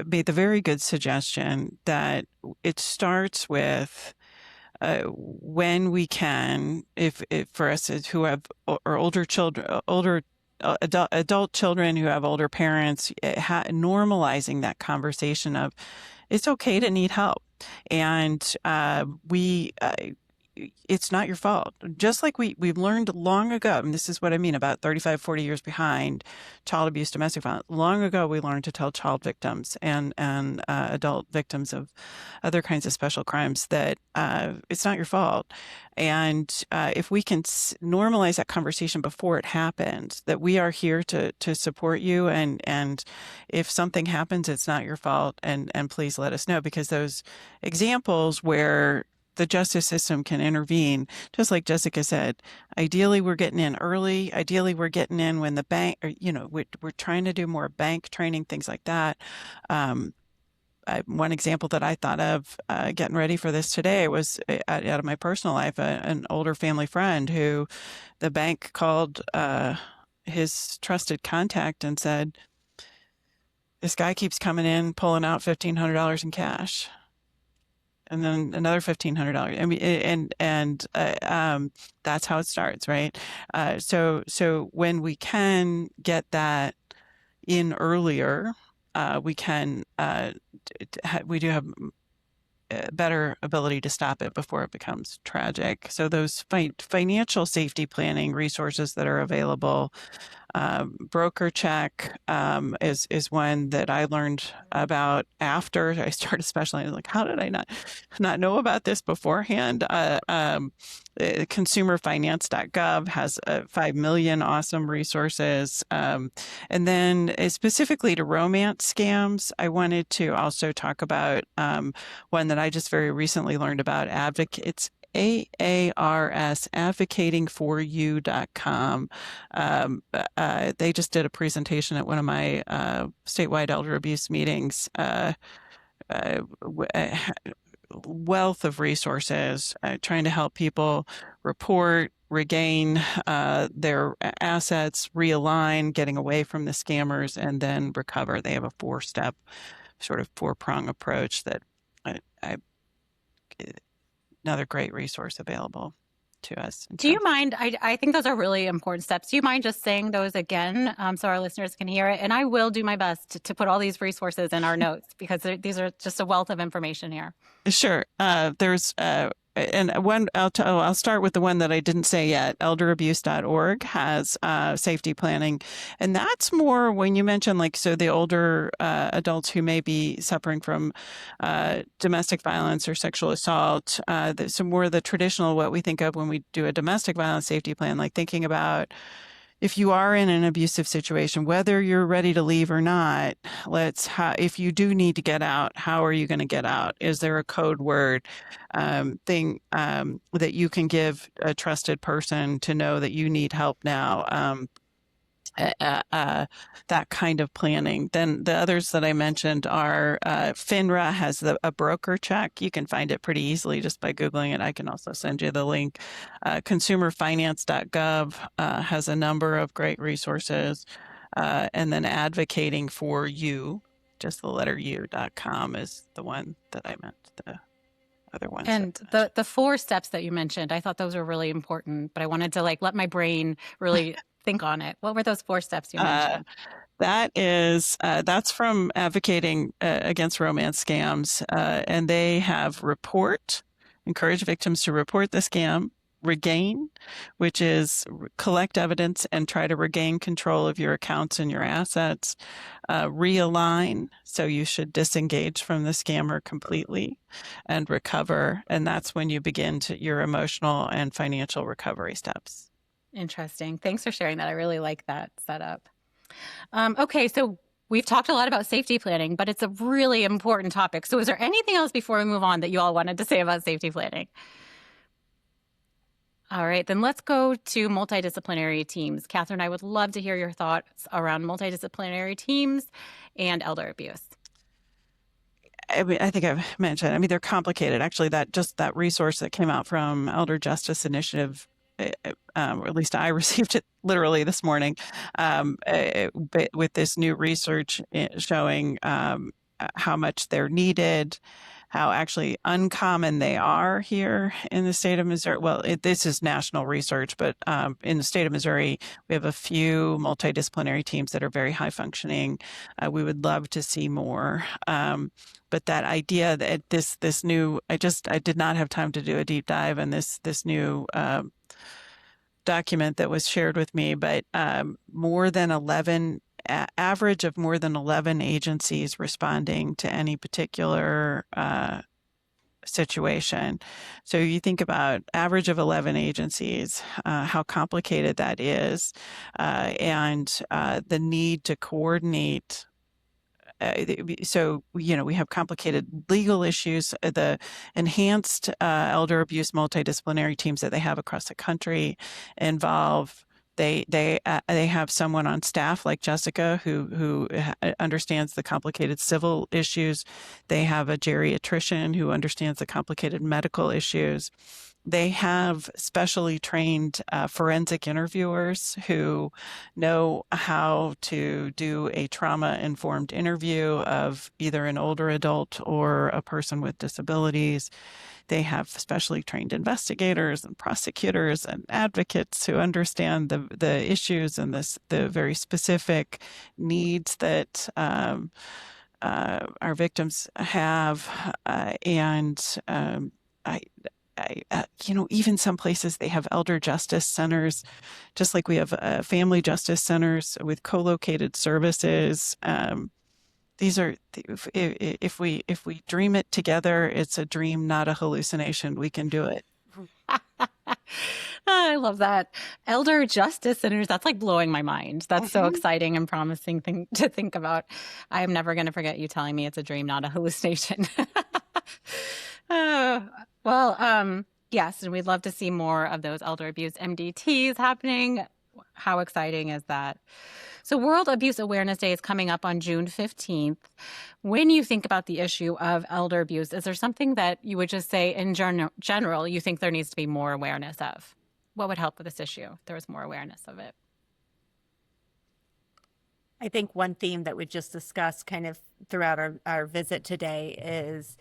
made the very good suggestion that it starts with when we can, if for us who have or older children, adult children who have older parents, normalizing that conversation of it's okay to need help, and it's not your fault. Just like we've learned long ago, and this is what I mean about 35, 40 years behind child abuse, domestic violence. Long ago, we learned to tell child victims and adult victims of other kinds of special crimes that it's not your fault. And if we can normalize that conversation before it happens, that we are here to support you, and if something happens, it's not your fault, and please let us know, because those examples where the justice system can intervene, just like Jessica said, ideally we're getting in early. Ideally we're getting in when the bank, or, we're trying to do more bank training, things like that. One example that I thought of getting ready for this today was out of my personal life, an older family friend who the bank called his trusted contact and said, this guy keeps coming in, pulling out $1,500 in cash, and then another $1,500. I mean, and that's how it starts, right? So when we can get that in earlier, we do have a better ability to stop it before it becomes tragic. So those financial safety planning resources that are available, broker check is one that I learned about after I started specializing. Like, how did I not know about this beforehand? Consumerfinance.gov has 5 million awesome resources. And then specifically to romance scams, I wanted to also talk about one that I just very recently learned about. It's AARS, advocatingforyou.com. They just did a presentation at one of my statewide elder abuse meetings. Wealth of resources, trying to help people report, regain their assets, realign, getting away from the scammers, and then recover. They have a 4-step, sort of 4-prong approach that another great resource available to us.
Do you mind? I think those are really important steps. Do you mind just saying those again so our listeners can hear it? And I will do my best to put all these resources in our notes, because these are just a wealth of information here.
Sure. There's and one I'll start with the one that I didn't say yet. Elderabuse.org has safety planning, and that's more when you mention the older adults who may be suffering from domestic violence or sexual assault. Some more of the traditional, what we think of when we do a domestic violence safety plan, like thinking about, if you are in an abusive situation, whether you're ready to leave or not, if you do need to get out, how are you going to get out? Is there a code word thing that you can give a trusted person to know that you need help now? That kind of planning. Then the others that I mentioned are FINRA has a broker check. You can find it pretty easily just by Googling it. I can also send you the link. Consumerfinance.gov has a number of great resources. And then advocating for you, just the letter u.com is the one that I meant. The other ones.
And the 4 steps that you mentioned, I thought those were really important, but I wanted to let my brain really think on it. What were those 4 steps you mentioned?
That's from Advocating Against Romance Scams, and they have encourage victims to report the scam; regain, which is collect evidence and try to regain control of your accounts and your assets; realign, so you should disengage from the scammer completely; and recover, and that's when you begin your emotional and financial recovery steps.
Interesting. Thanks for sharing that. I really like that setup. Okay, so we've talked a lot about safety planning, but it's a really important topic. So is there anything else before we move on that you all wanted to say about safety planning? All right, then let's go to multidisciplinary teams. Catherine, I would love to hear your thoughts around multidisciplinary teams and elder abuse.
I mean, I think I've mentioned, I mean, they're complicated. Actually, that resource that came out from Elder Justice Initiative, or at least I received it literally this morning, but with this new research showing how much they're needed, how actually uncommon they are here in the state of Missouri. Well, this is national research, but in the state of Missouri, we have a few multidisciplinary teams that are very high functioning. We would love to see more. But that idea that this new, I did not have time to do a deep dive in this new document that was shared with me, but more than 11 average of more than 11 agencies responding to any particular situation. So you think about average of 11 agencies, how complicated that is, and the need to coordinate. So, we have complicated legal issues, the enhanced elder abuse multidisciplinary teams that they have across the country involve. They have someone on staff like Jessica who understands the complicated civil issues. They have a geriatrician who understands the complicated medical issues. They have specially trained forensic interviewers who know how to do a trauma-informed interview of either an older adult or a person with disabilities. They have specially trained investigators and prosecutors and advocates who understand the issues and the very specific needs that our victims have. Even some places they have elder justice centers, just like we have family justice centers with co-located services. These are, if we dream it together, it's a dream, not a hallucination. We can do it.
I love that. Elder justice centers, that's like blowing my mind. That's so exciting and promising thing to think about. I am never going to forget you telling me it's a dream, not a hallucination. Yes, and we'd love to see more of those elder abuse MDTs happening. How exciting is that? So World Abuse Awareness Day is coming up on June 15th. When you think about the issue of elder abuse, is there something that you would just say in general you think there needs to be more awareness of? What would help with this issue if there was more awareness of it?
I think one theme that we just discussed kind of throughout our visit today is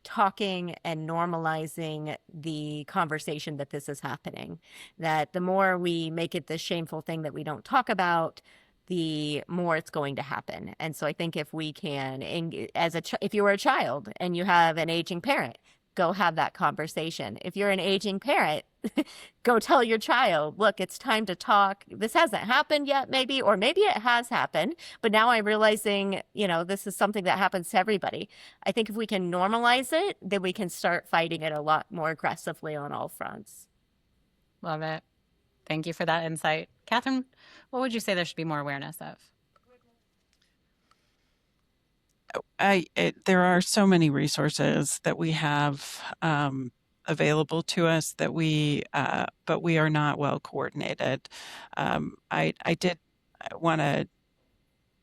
talking and normalizing the conversation that this is happening. That the more we make it this shameful thing that we don't talk about, the more it's going to happen. And so I think if we can, if you were a child and you have an aging parent, go have that conversation. If you're an aging parent, go tell your child, look, it's time to talk. This hasn't happened yet, maybe, or maybe it has happened, but now I'm realizing, this is something that happens to everybody. I think if we can normalize it, then we can start fighting it a lot more aggressively on all fronts.
Love it. Thank you for that insight. Catherine, what would you say there should be more awareness of?
There are so many resources that we have available to us that but we are not well coordinated. I did want to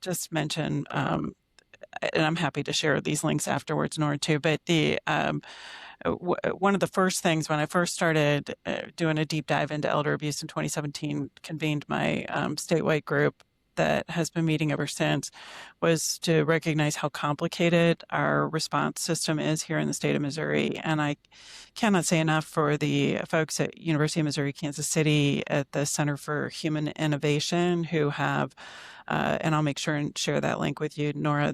just mention, and I'm happy to share these links afterwards, Nora, too, but one of the first things when I first started doing a deep dive into elder abuse in 2017, convened my statewide group that has been meeting ever since, was to recognize how complicated our response system is here in the state of Missouri. And I cannot say enough for the folks at University of Missouri, Kansas City at the Center for Human Innovation who have, and I'll make sure and share that link with you, Nora,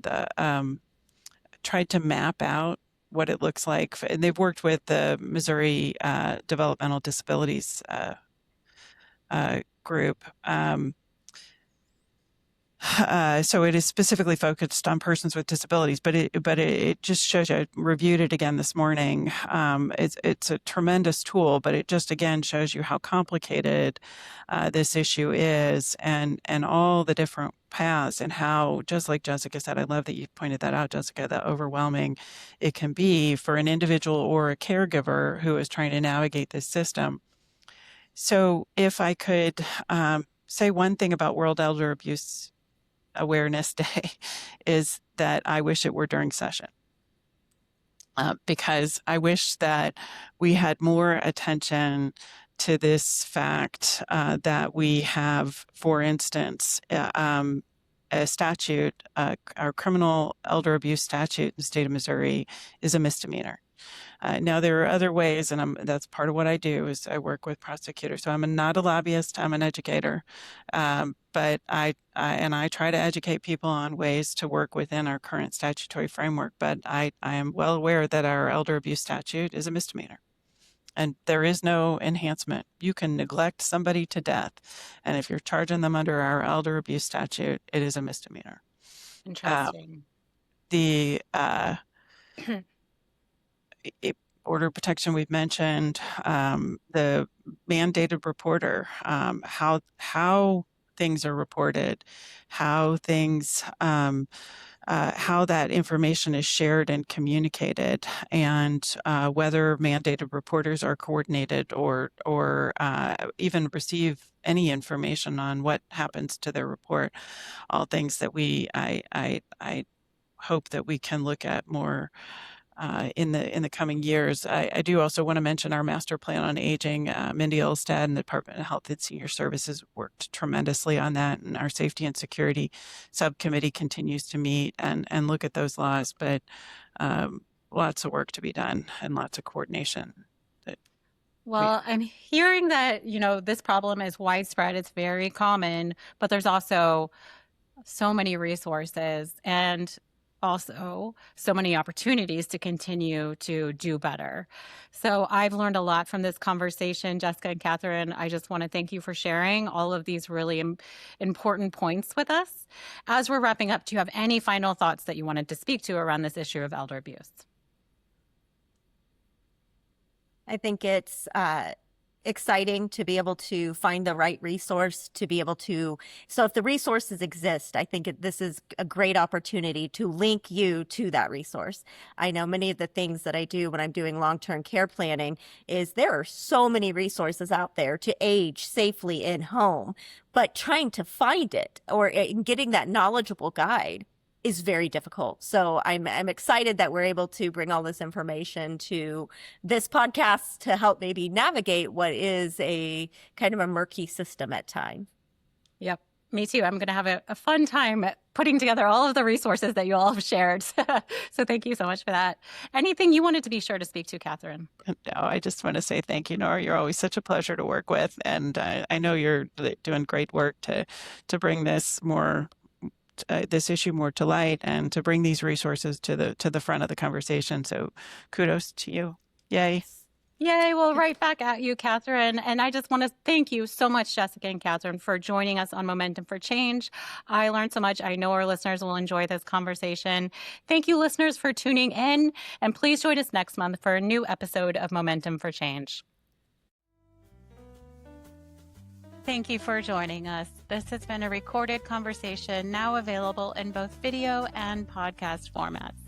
tried to map out what it looks like. And they've worked with the Missouri Developmental Disabilities group. So it is specifically focused on persons with disabilities, but it just shows you. I reviewed it again this morning. It's a tremendous tool, but it just again shows you how complicated this issue is, and all the different paths, and how, just like Jessica said, I love that you pointed that out, Jessica, that overwhelming it can be for an individual or a caregiver who is trying to navigate this system. So if I could say one thing about World Elder Abuse Awareness Day, is that I wish it were during session. because I wish that we had more attention to this fact that we have, for instance, a statute, our criminal elder abuse statute in the state of Missouri is a misdemeanor. Now, there are other ways, and that's part of what I do is I work with prosecutors. So I'm not a lobbyist, I'm an educator, but I try to educate people on ways to work within our current statutory framework. But I am well aware that our elder abuse statute is a misdemeanor. And there is no enhancement. You can neglect somebody to death, and if you're charging them under our elder abuse statute, it is a misdemeanor.
Interesting.
The order of protection we've mentioned, the mandated reporter, how things are reported, how things, how that information is shared and communicated, and whether mandated reporters are coordinated or even receive any information on what happens to their report. All things that I hope that we can look at more in the coming years. I do also want to mention our master plan on aging. Mindy Olstad and the Department of Health and Senior Services worked tremendously on that, and our Safety and Security Subcommittee continues to meet and look at those laws. But lots of work to be done and lots of coordination.
Well, I'm hearing that, this problem is widespread. It's very common, but there's also so many resources and also so many opportunities to continue to do better. So I've learned a lot from this conversation. Jessica and Catherine, I just want to thank you for sharing all of these really important points with us. As we're wrapping up, do you have any final thoughts that you wanted to speak to around this issue of elder abuse?
I think it's exciting to be able to find the right resource to be able to. So if the resources exist, I think this is a great opportunity to link you to that resource. I know many of the things that I do when I'm doing long-term care planning is there are so many resources out there to age safely in home, but trying to find it or getting that knowledgeable guide is very difficult. So I'm excited that we're able to bring all this information to this podcast to help maybe navigate what is a kind of a murky system at times.
Yep, me too. I'm going to have a fun time putting together all of the resources that you all have shared. So thank you so much for that. Anything you wanted to be sure to speak to, Catherine?
No, I just want to say thank you, Nora. You're always such a pleasure to work with. And I know you're doing great work to bring this issue more to light and to bring these resources to the front of the conversation. So kudos to you. Yay.
Yay. Well, right back at you, Catherine. And I just want to thank you so much, Jessica and Catherine, for joining us on Momentum for Change. I learned so much. I know our listeners will enjoy this conversation. Thank you, listeners, for tuning in. And please join us next month for a new episode of Momentum for Change. Thank you for joining us. This has been a recorded conversation now available in both video and podcast formats.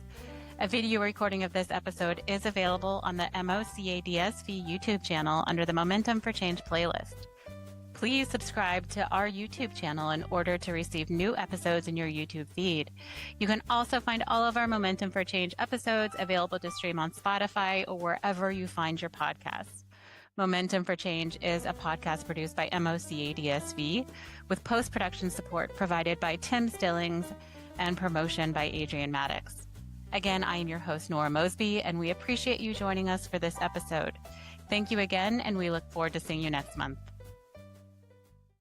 A video recording of this episode is available on the MOCADSV YouTube channel under the Momentum for Change playlist. Please subscribe to our YouTube channel in order to receive new episodes in your YouTube feed. You can also find all of our Momentum for Change episodes available to stream on Spotify or wherever you find your podcasts. Momentum for Change is a podcast produced by MOCADSV with post-production support provided by Tim Stillings and promotion by Adrian Maddox. Again, I am your host, Nora Mosby, and we appreciate you joining us for this episode. Thank you again, and we look forward to seeing you next month.